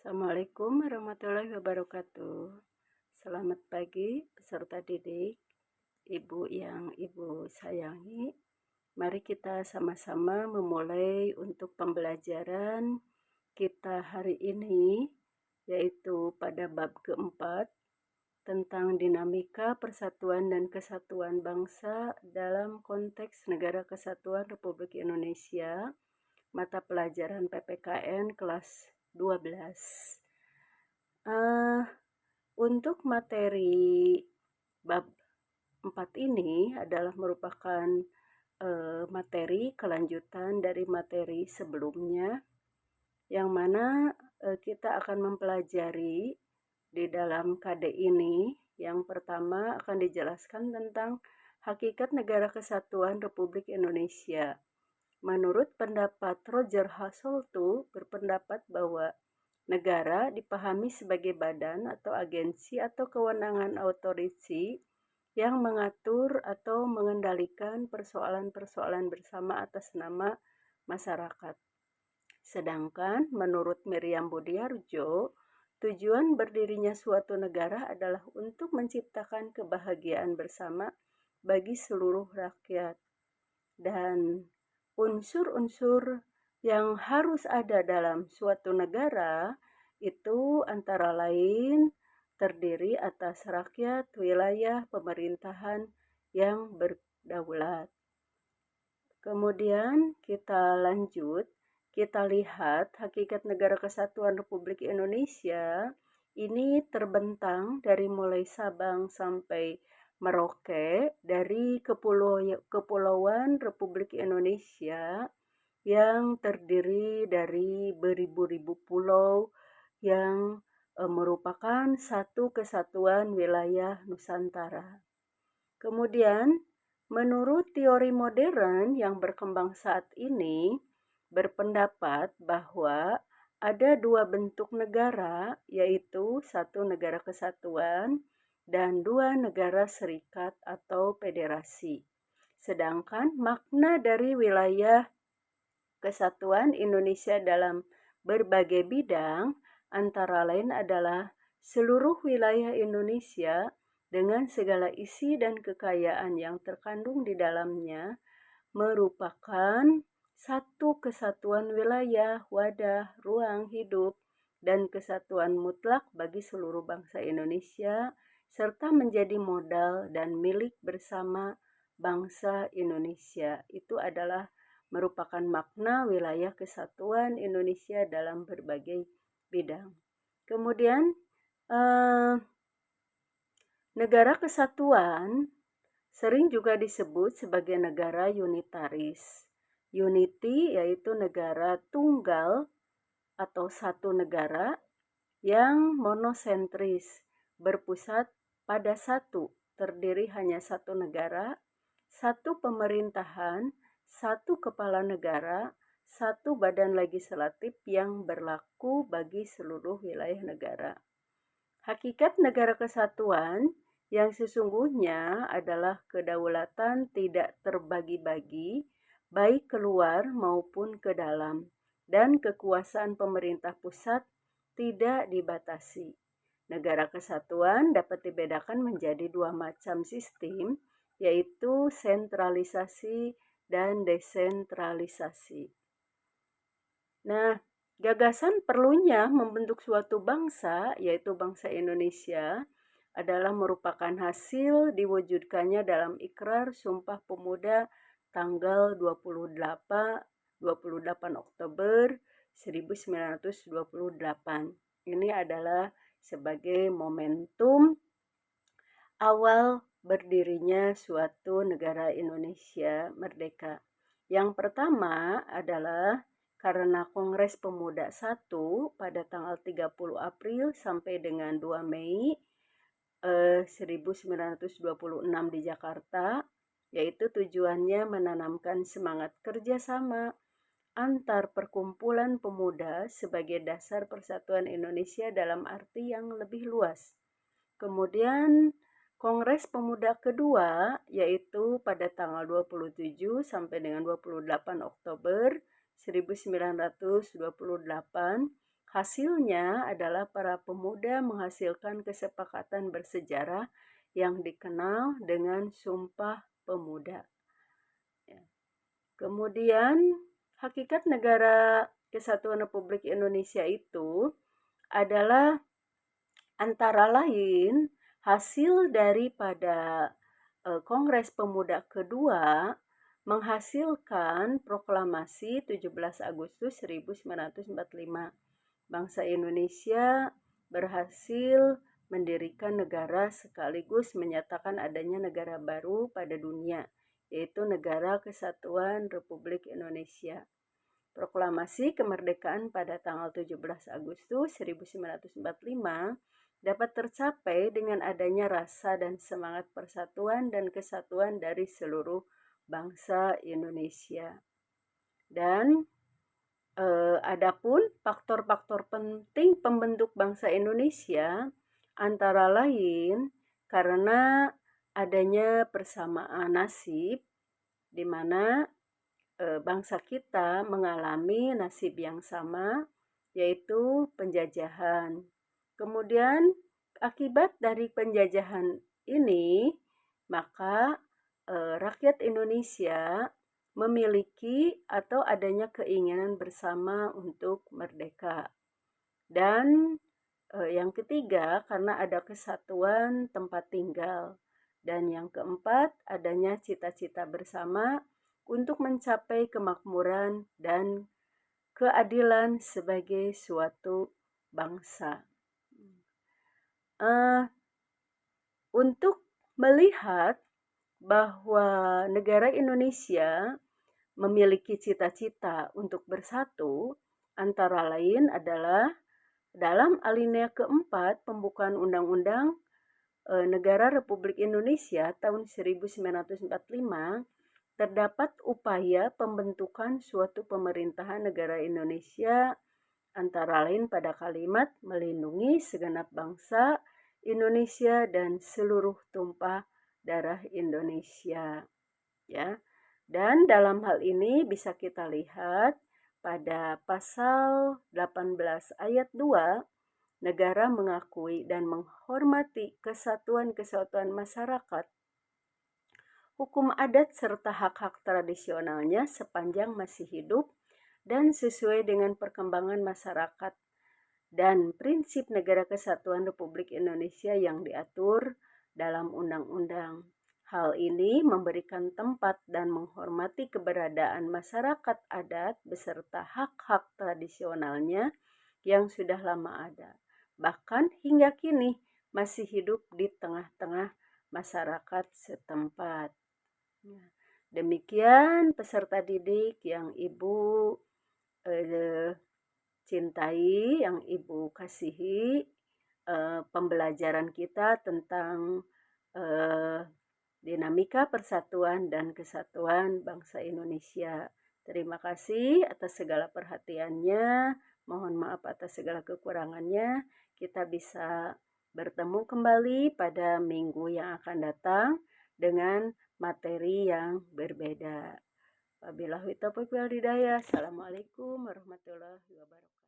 Assalamualaikum warahmatullahi wabarakatuh. Selamat pagi peserta didik, ibu yang ibu sayangi. Mari kita sama-sama memulai untuk pembelajaran kita hari ini, yaitu pada bab keempat tentang dinamika persatuan dan kesatuan bangsa dalam konteks Negara Kesatuan Republik Indonesia, mata pelajaran PPKN kelas 12. Untuk materi bab 4 ini adalah merupakan materi kelanjutan dari materi sebelumnya, yang mana kita akan mempelajari di dalam KD ini. Yang pertama akan dijelaskan tentang hakikat Negara Kesatuan Republik Indonesia. Menurut pendapat Roger Hasseltu berpendapat bahwa negara dipahami sebagai badan atau agensi atau kewenangan otoriti yang mengatur atau mengendalikan persoalan-persoalan bersama atas nama masyarakat. Sedangkan menurut Miriam Budiarjo, tujuan berdirinya suatu negara adalah untuk menciptakan kebahagiaan bersama bagi seluruh rakyat. Dan unsur-unsur yang harus ada dalam suatu negara itu antara lain terdiri atas rakyat, wilayah, pemerintahan yang berdaulat. Kemudian kita lanjut, kita lihat hakikat Negara Kesatuan Republik Indonesia ini terbentang dari mulai Sabang sampai Merauke, dari kepulauan Republik Indonesia yang terdiri dari beribu-ribu pulau yang merupakan satu kesatuan wilayah Nusantara. Kemudian, menurut teori modern yang berkembang saat ini, berpendapat bahwa ada dua bentuk negara, yaitu satu negara kesatuan dan dua negara serikat atau federasi. Sedangkan makna dari wilayah kesatuan Indonesia dalam berbagai bidang antara lain adalah seluruh wilayah Indonesia dengan segala isi dan kekayaan yang terkandung di dalamnya merupakan satu kesatuan wilayah, wadah, ruang hidup, dan kesatuan mutlak bagi seluruh bangsa Indonesia, serta menjadi modal dan milik bersama bangsa Indonesia. Itu adalah merupakan makna wilayah kesatuan Indonesia dalam berbagai bidang. Kemudian, negara kesatuan sering juga disebut sebagai negara unitaris. Unity yaitu negara tunggal atau satu negara yang monosentris, berpusat pada satu, terdiri hanya satu negara, satu pemerintahan, satu kepala negara, satu badan legislatif yang berlaku bagi seluruh wilayah negara. Hakikat negara kesatuan yang sesungguhnya adalah kedaulatan tidak terbagi-bagi, baik keluar maupun ke dalam, dan kekuasaan pemerintah pusat tidak dibatasi. Negara kesatuan dapat dibedakan menjadi dua macam sistem, yaitu sentralisasi dan desentralisasi. Nah, gagasan perlunya membentuk suatu bangsa, yaitu bangsa Indonesia, adalah merupakan hasil diwujudkannya dalam Ikrar Sumpah Pemuda tanggal 28 Oktober 1928. Ini adalah sebagai momentum awal berdirinya suatu negara Indonesia merdeka. Yang pertama adalah karena Kongres Pemuda 1 pada tanggal 30 April sampai dengan 2 Mei 1926 di Jakarta, yaitu tujuannya menanamkan semangat kerjasama antar perkumpulan pemuda sebagai dasar persatuan Indonesia dalam arti yang lebih luas. Kemudian Kongres Pemuda kedua yaitu pada tanggal 27 sampai dengan 28 Oktober 1928 Hasilnya adalah para pemuda menghasilkan kesepakatan bersejarah yang dikenal dengan Sumpah Pemuda. Ya. Kemudian, hakikat negara Kesatuan Republik Indonesia itu adalah antara lain hasil daripada Kongres Pemuda kedua menghasilkan proklamasi 17 Agustus 1945. Bangsa Indonesia berhasil mendirikan negara sekaligus menyatakan adanya negara baru pada dunia, yaitu Negara Kesatuan Republik Indonesia. Proklamasi kemerdekaan pada tanggal 17 Agustus 1945 dapat tercapai dengan adanya rasa dan semangat persatuan dan kesatuan dari seluruh bangsa Indonesia. Dan adapun faktor-faktor penting pembentuk bangsa Indonesia antara lain karena adanya persamaan nasib di mana bangsa kita mengalami nasib yang sama, yaitu penjajahan. Kemudian akibat dari penjajahan ini, maka rakyat Indonesia memiliki atau adanya keinginan bersama untuk merdeka. Dan yang ketiga, karena ada kesatuan tempat tinggal. Dan yang keempat, adanya cita-cita bersama untuk mencapai kemakmuran dan keadilan sebagai suatu bangsa. Untuk melihat bahwa negara Indonesia memiliki cita-cita untuk bersatu, antara lain adalah dalam alinea keempat pembukaan Undang-Undang Negara Republik Indonesia tahun 1945 terdapat upaya pembentukan suatu pemerintahan negara Indonesia antara lain pada kalimat melindungi segenap bangsa Indonesia dan seluruh tumpah darah Indonesia. Ya. Dan dalam hal ini bisa kita lihat pada pasal 18 ayat 2, negara mengakui dan menghormati kesatuan-kesatuan masyarakat, hukum adat serta hak-hak tradisionalnya sepanjang masih hidup dan sesuai dengan perkembangan masyarakat dan prinsip Negara Kesatuan Republik Indonesia yang diatur dalam undang-undang. Hal ini memberikan tempat dan menghormati keberadaan masyarakat adat beserta hak-hak tradisionalnya yang sudah lama ada. Bahkan hingga kini masih hidup di tengah-tengah masyarakat setempat. Demikian peserta didik yang Ibu cintai, yang Ibu kasihi, pembelajaran kita tentang dinamika persatuan dan kesatuan bangsa Indonesia. Terima kasih atas segala perhatiannya, mohon maaf atas segala kekurangannya. Kita bisa bertemu kembali pada minggu yang akan datang dengan materi yang berbeda. Wabillahi taufiq wal hidayah. Assalamualaikum warahmatullahi wabarakatuh.